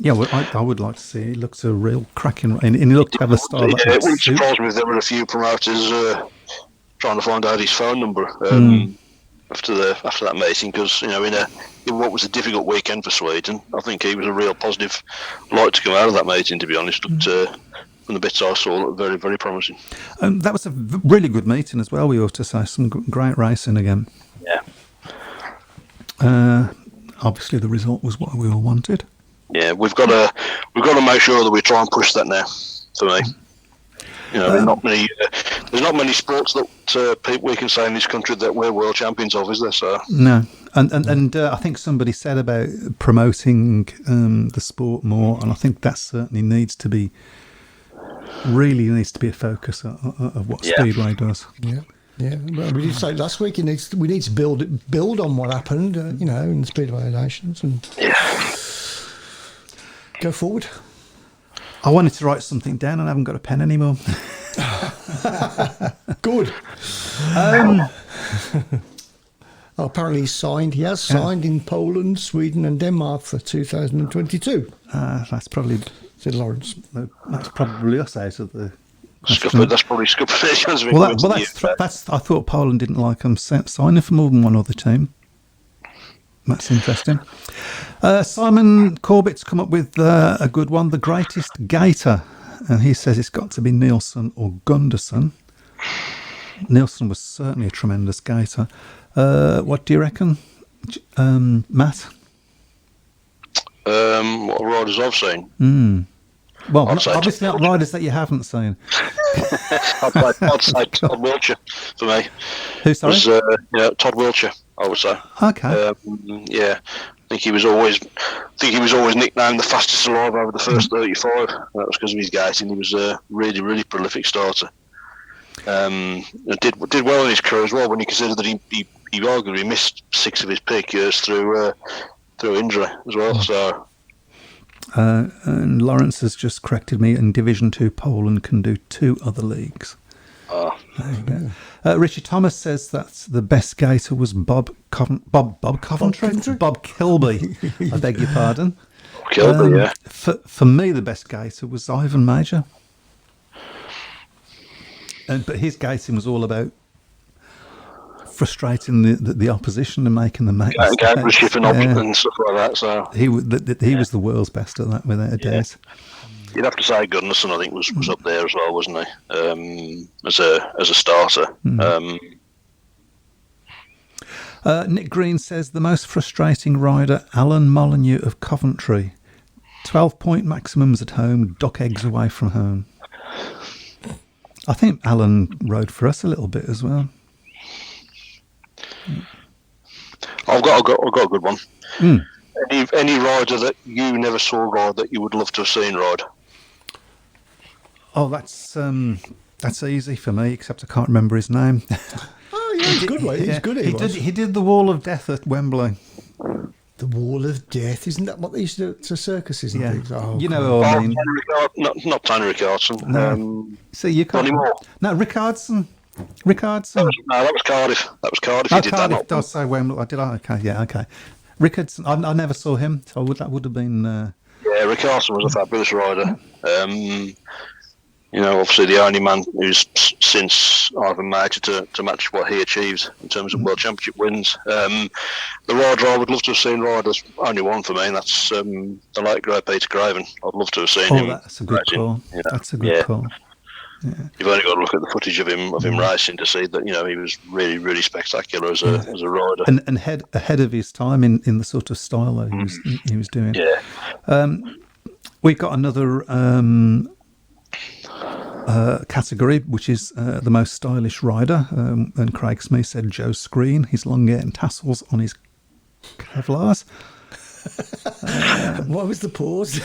Yeah, well, I would like to see. He looks a real cracking, and he looked to have a style. Yeah, it wouldn't surprise me if there were a few promoters trying to find out his phone number after that meeting, because in what was a difficult weekend for Sweden, I think he was a real positive light to come out of that meeting. To be honest, looked from the bits I saw, looked very, very promising. That was a really good meeting as well. We ought to say some great racing again. Yeah. Obviously, the result was what we all wanted. Yeah, we've got to make sure that we try and push that now. For me, there's not many sports that we can say in this country that we're world champions of, is there? So no, and I think somebody said about promoting the sport more, and I think that certainly needs to be a focus of what Speedway does. Yeah. Yeah, well, we did say last week we need to build on what happened, in the Speedway Nations and go forward. I wanted to write something down and I haven't got a pen anymore. Good. Apparently he has signed in Poland, Sweden and Denmark for 2022. That's probably... Said Lawrence. That's probably us out of the... That's probably scuppered. That's. I thought Poland didn't like him signing for more than one other team. That's interesting. Simon Corbett's come up with a good one, the greatest gator. And he says it's got to be Nielsen or Gunderson. Nielsen was certainly a tremendous gator. What do you reckon, Matt? What riders I've seen? Well, obviously not riders that you haven't seen. I'd say Todd Wiltshire for me. Who, sorry? Todd Wiltshire, I would say. Okay. I think he was always nicknamed the fastest alive over the first 35. That was because of his gating. He was a really, really prolific starter. Did well in his career as well, when you consider that he arguably missed 6 of his peak years through injury as well. So. And Lawrence has just corrected me. In Division 2, Poland can do 2 other leagues. Richard Thomas says that the best gator was Bob Coventry? Bob Kilby. I beg your pardon. Kilby, yeah. For me, the best gator was Ivan Major. But his gating was all about frustrating the opposition and making them make mistakes. And stuff like that. So he was the world's best at that, without a doubt. You'd have to say Gunderson, I think, was up there as well, wasn't he? As a starter. Nick Green says the most frustrating rider, Alan Molyneux of Coventry. 12-point maximums at home, duck eggs away from home. I think Alan rode for us a little bit as well. I've I've got a good one. Any rider that you never saw ride that you would love to have seen ride? Oh, that's easy for me, except I can't remember his name. Oh, yeah, he's good. He's good. He did the Wall of Death at Wembley. The Wall of Death, isn't that what they used to do to circuses and Yeah. things? Oh, You know what I mean. Not Tony Rickardson. No. See, you can't. Not anymore. No, Rickardson. No, that was Cardiff. That was Cardiff. Oh, He did Cardiff. that. Does say Wembley. I did. Okay, yeah, okay. Rickardson. I never saw him, so that would have been. Yeah, Rickardson was a fabulous rider. Obviously the only man who's since Ivan Major to match what he achieved in terms of World Championship wins. The rider I would love to have seen ride, there's only one for me, and that's the late great Peter Craven. I'd love to have seen him. That's a good call. You know. That's a good call. Yeah. You've only got to look at the footage of him racing to see that he was really, really spectacular as a rider and ahead of his time in the sort of style that he was doing. Yeah. We've got another category, which is the most stylish rider, and Craig Smith said Joe Screen, his long hair and tassels on his Kevlars. what was the pause?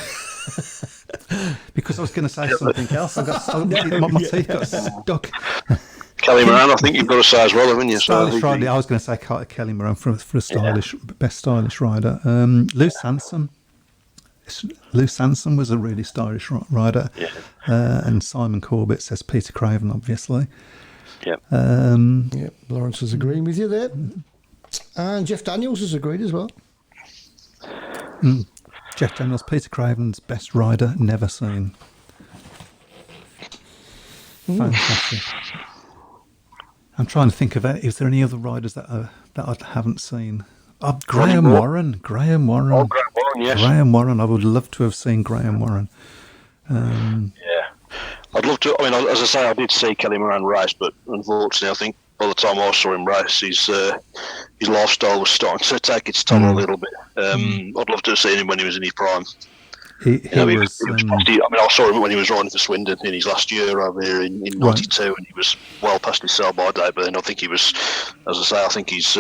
Because I was going to say something else. My teeth got stuck. Kelly Moran, I think you've got to say as well, haven't you? Stylish rider. I was going to say Kelly Moran for a stylish, best stylish rider. Lou Sansom. Lou Sansom was a really stylish rider. Yeah. And Simon Corbett says Peter Craven, obviously. Yep. Yep, Lawrence was agreeing with you there. And Jeff Daniels has agreed as well. Jeff Daniels, Peter Craven's best rider never seen. Fantastic. I'm trying to think of it. Is there any other riders that I haven't seen? Graham Warren. Oh, Graham Warren, yes. Graham Warren. I would love to have seen Graham Warren. Yeah. I'd love to. I mean, as I say, I did see Kelly Moran race, but unfortunately, I think by the time I saw him race, his lifestyle was starting to take its toll a little bit. I'd love to have seen him when he was in his prime. He was I saw him when he was riding for Swindon in his last year over here in '92, and he was well past his sell-by date. But then I think he was, as I say, I think his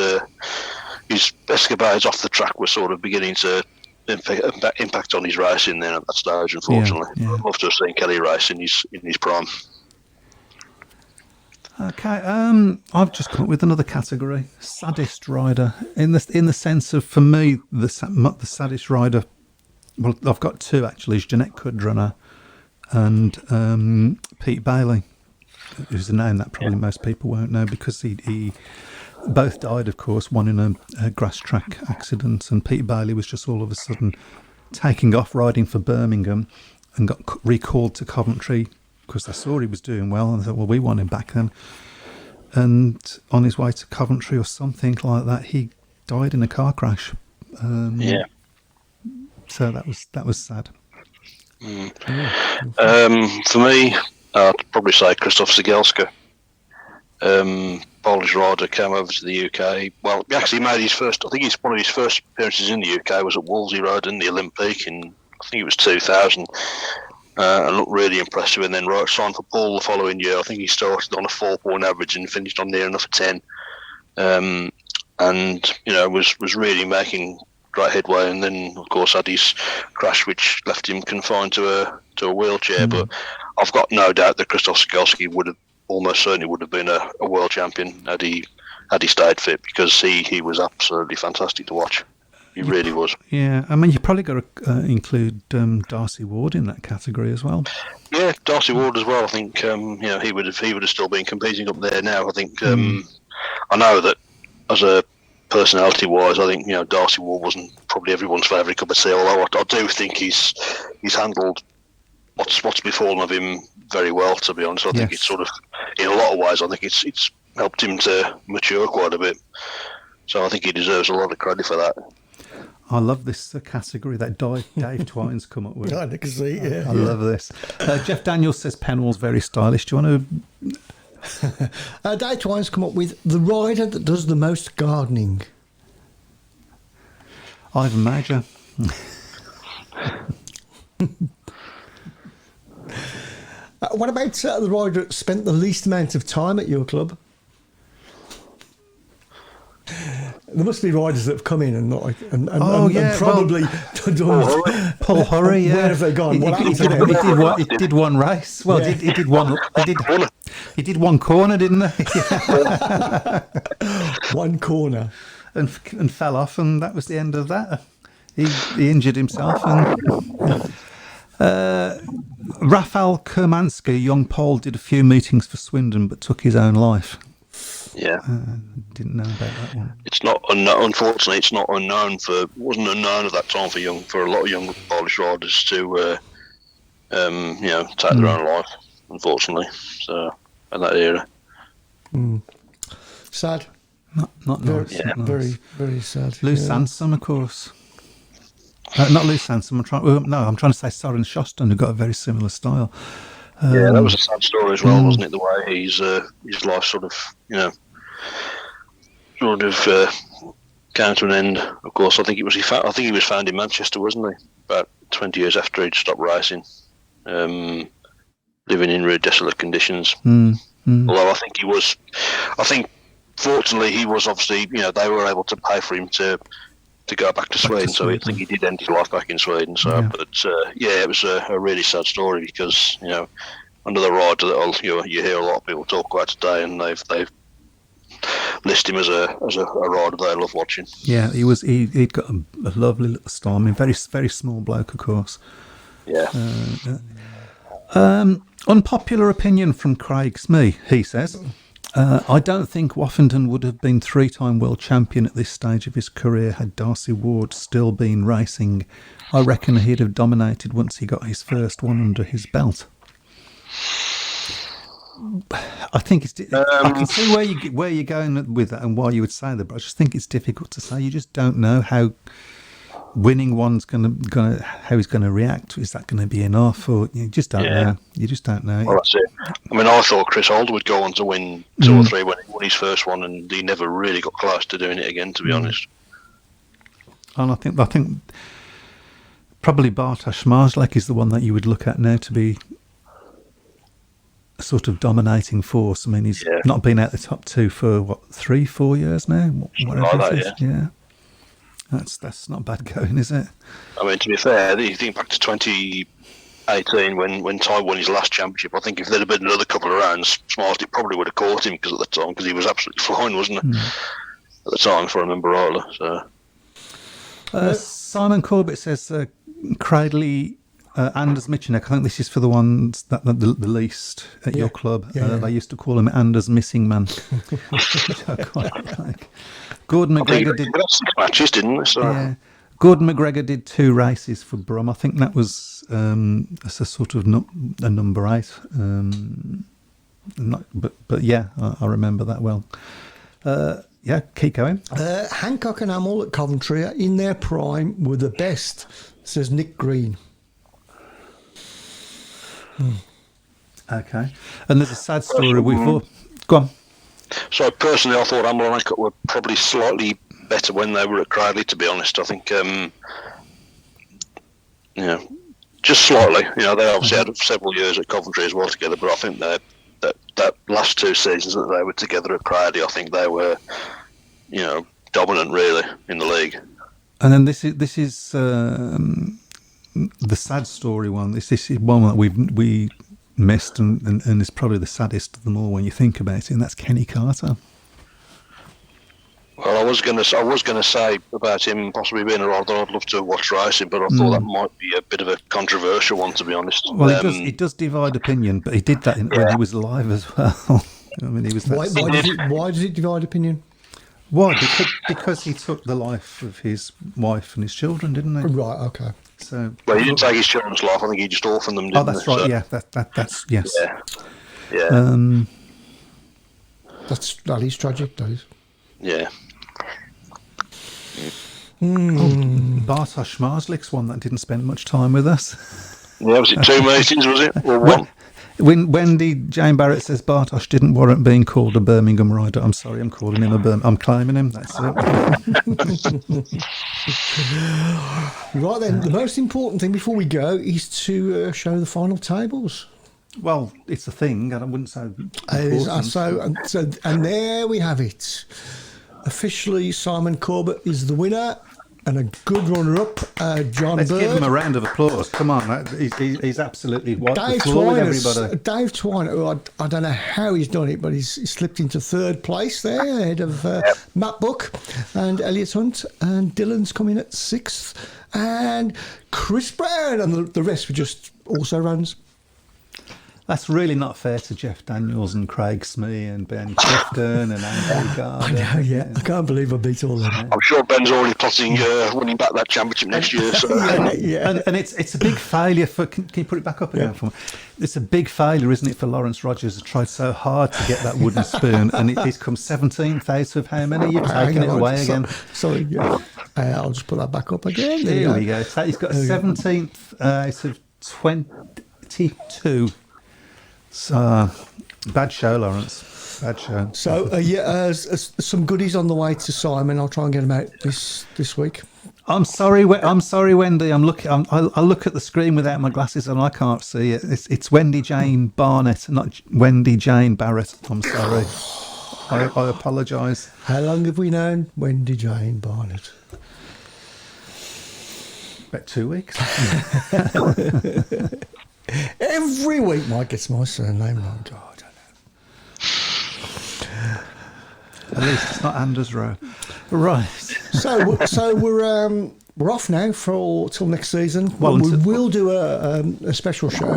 escapades off the track were sort of beginning to impact on his racing then at that stage, unfortunately. Yeah. I'd love to have seen Kelly race in his prime. Okay, I've just come up with another category: saddest rider. In the sense of, for me, the saddest rider. Well, I've got two actually: is Jeanette Cudrunner and Pete Bailey, who's a name that probably most people won't know because he both died, of course. One in a grass track accident, and Pete Bailey was just all of a sudden taking off riding for Birmingham and got recalled to Coventry because they saw he was doing well and they thought, well, we want him back then. And on his way to Coventry or something like that, he died in a car crash. So that was sad. For me, I'd probably say Krzysztof Cegielski. Polish rider, came over to the UK. Well, he actually made his first. I think one of his first appearances in the UK was at Wolsey Road in the Olympic in, I think it was 2000. And looked really impressive. And then signed for Paul the following year. I think he started on a 4-point average and finished on near enough a 10. And was really making great headway. And then, of course, had his crash, which left him confined to a wheelchair. But I've got no doubt that Krzysztof Cegielski almost certainly would have been a world champion had he stayed fit, because he was absolutely fantastic to watch. He really was. Yeah, I mean, you probably got to include Darcy Ward in that category as well. Yeah, Darcy Ward as well. I think he would have still been competing up there now. I think I know that as a personality wise, I think Darcy Ward wasn't probably everyone's favourite cup of tea. Although I do think he's handled what's befallen of him very well. To be honest, I think it's sort of, in a lot of ways, I think it's helped him to mature quite a bit. So I think he deserves a lot of credit for that. I love this category that Dave Twine's come up with. I can see, I love this. Jeff Daniels says Penwell's very stylish. Do you want to... Dave Twine's come up with the rider that does the most gardening. Ivan Major. What about the rider that spent the least amount of time at your club? There must be riders that have come in and not and probably done. Paul Hurry, yeah. Where have they gone? What happened to them? He did one race. Well, Yeah. he did one. He did one corner, didn't he? One corner. and fell off, and that was the end of that. He injured himself, and Rafael Kermansky, young Paul, did a few meetings for Swindon, but took his own life. Yeah. Didn't know about that one. It's not unknown. Unfortunately, it's not unknown wasn't unknown at that time for a lot of young Polish riders to take their own life. Unfortunately, so in that era. Sad. Not nice. Yeah. Not nice. Very, very sad. Lou Sansom, of course. Not Lou Sansom. I'm trying to say Soren Shoston, who got a very similar style. Yeah, that was a sad story as well, wasn't it? The way his life sort of came to an end. Of course, I think he was found in Manchester, wasn't he? About 20 years after he'd stopped racing, living in really desolate conditions. Although I think fortunately he was obviously, they were able to pay for him to go back to Sweden. So I think he did end his life back in Sweden. So, Yeah. but it was a really sad story because under the rider that you hear a lot of people talk about today, and they've listed him as a rider they love watching. Yeah, he'd got a lovely little style. I mean, very very small bloke, of course. Yeah. Unpopular opinion from Craig Smee, he says. I don't think Woffington would have been 3-time world champion at this stage of his career had Darcy Ward still been racing. I reckon he'd have dominated once he got his first one under his belt. I think I can see where you're going with that and why you would say that, but I just think it's difficult to say. You just don't know how winning one's gonna how he's gonna react. Is that going to be enough, or you just don't know? You just don't know. Well, that's it. I mean, I thought Chris Holt would go on to win 2 or 3 when he won his first one, and he never really got close to doing it again, to be honest. And I think probably Bartosz Marzlek is the one that you would look at now to be a sort of dominating force. I mean, he's not been out the top 2 for 3-4 years now. Whatever like it that, is. Yeah. That's not bad going, is it? I mean, to be fair, you think back to 2018 when Ty won his last championship. I think if there'd have been another couple of rounds, Smarty probably would have caught him because he was absolutely flying, wasn't he? At the time, if I remember rightly. So. Simon Corbett says Cradley, Anders Michenek. I think this is for the ones that the least at your club. They used to call him Anders Missing Man. Which I quite like. Gordon McGregor did 6 matches, didn't they? So. Yeah. Gordon McGregor did 2 races for Brum. I think that was a sort of a number 8. But yeah, I remember that well. Yeah, keep going. Hancock and Hamill at Coventry in their prime were the best, says Nick Green. Okay. And there's a sad story Go on. So personally, I thought Hamill and Hancock were probably slightly better when they were at Cradley, to be honest. I think, just slightly. They obviously had several years at Coventry as well together, but I think that last 2 seasons that they were together at Cradley, I think they were, dominant really in the league. And then this is the sad story one. This is one that we missed, and it's probably the saddest of them all when you think about it, and that's Kenny Carter. Well, I was going to say about him possibly being a rider I'd love to watch racing, but I thought that might be a bit of a controversial one, to be honest. Well, it does divide opinion, but he did that when he was alive as well. I mean, he was. Why does it divide opinion? Why? Because he took the life of his wife and his children, didn't he? Right. Okay. So. Well, he didn't take his children's life. I think he just orphaned them. Didn't That's he? right. So, yeah. That's yes. Yeah. That is tragic. That is. Yeah. Bartosz Marzlik's one that didn't spend much time with us. Yeah, was it 2 meetings, was it? Or 1? When Wendy Jane Barrett says Bartosz didn't warrant being called a Birmingham rider, I'm sorry, I'm calling him I'm claiming him, that's it. Right then, the most important thing before we go is to show the final tables. Well, it's a thing, and I wouldn't say And there we have it. officially Simon Corbett is the winner. And a good runner-up, John Let's Bird. give him a round of applause. Come on, he's absolutely wiped the Dave floor with Twine, everybody. Dave Twine, who I don't know how he's done it, but he's slipped into third place there, ahead of Matt Buck and Elliot Hunt, and Dylan's coming at 6th, and Chris Brown, and the rest were just also runs. That's really not fair to Jeff Daniels and Craig Smee and Ben Clifton and Andy Gardner. I know, yeah. I can't believe I beat all of them. I'm sure Ben's already plotting winning back that championship next year. So. Yeah. And it's a big failure for. Can you put it back up again for me? It's a big failure, isn't it, for Lawrence Rogers, who tried so hard to get that wooden spoon, and he's come 17th out of how many? You've taken it away again. Sorry, yeah. I'll just put that back up again. Here we go. He's got 17th out of 22. So, bad show, Lawrence. Bad show. So, some goodies on the way to Simon. I'll try and get them out this week. I'm sorry, Wendy. I look at the screen without my glasses and I can't see it. It's Wendy Jane Barnett, not Wendy Jane Barrett. I'm sorry. I apologise. How long have we known Wendy Jane Barnett? About 2 weeks. Every week Mike gets my surname wrong. Oh, I don't know. At least it's not Anders Rowe. Right. So we're off now till next season. Well, we will do a special show,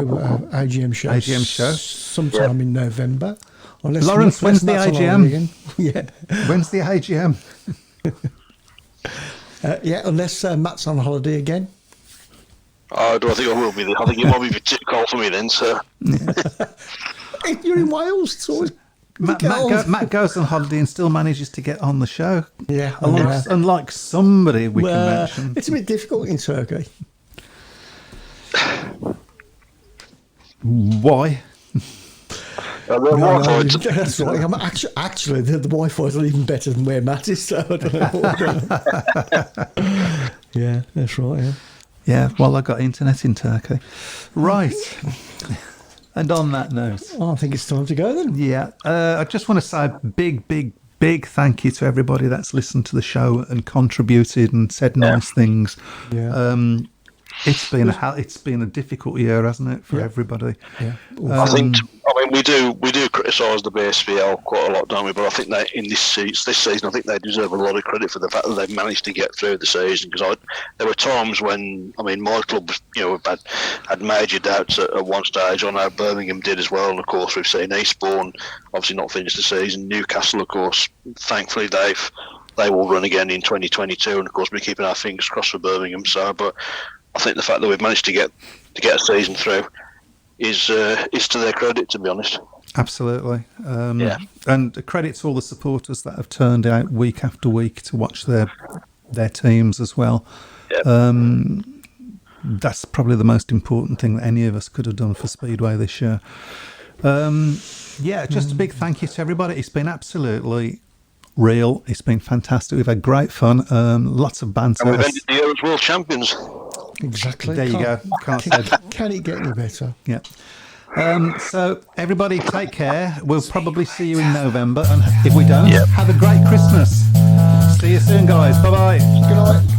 AGM show. Sometime in November. Lawrence, when's the AGM? Yeah. When's the AGM? Unless Matt's on holiday again. I don't think I will be there. I think it might be a bit too cold for me then, so. You're in Wales. It's always Matt goes on holiday and still manages to get on the show. Yeah. Unlike somebody we can mention. It's a bit difficult in Turkey. Why? No, that's right. Actually, the Wi-Fi is even better than where Matt is, so I don't know. Yeah, that's right, yeah. Yeah, well, I got internet in Turkey. Right. And on that note... I think it's time to go then. Yeah. I just want to say a big thank you to everybody that's listened to the show and contributed and said nice things. Yeah. It's been a difficult year, hasn't it, for everybody? Yeah. I mean, we do criticise the BSPL quite a lot, don't we? But I think they in this season, I think they deserve a lot of credit for the fact that they've managed to get through the season. Because there were times when, I mean, my club, had major doubts at one stage. I know Birmingham did as well, and of course we've seen Eastbourne obviously not finish the season. Newcastle, of course, thankfully they will run again in 2022, and of course we're keeping our fingers crossed for Birmingham. So, but I think the fact that we've managed to get a season through is to their credit, to be honest. Absolutely. And credit to all the supporters that have turned out week after week to watch their teams as well. Yep. That's probably the most important thing that any of us could have done for Speedway this year. Just a big thank you to everybody. It's been absolutely real. It's been fantastic. We've had great fun. Lots of banter. And we've ended the year as world champions. Exactly. There you go. Can it get any better? Yeah. So everybody take care. We'll probably see you in November, and if we don't, have a great Christmas. See you soon, guys. Bye-bye. Good night.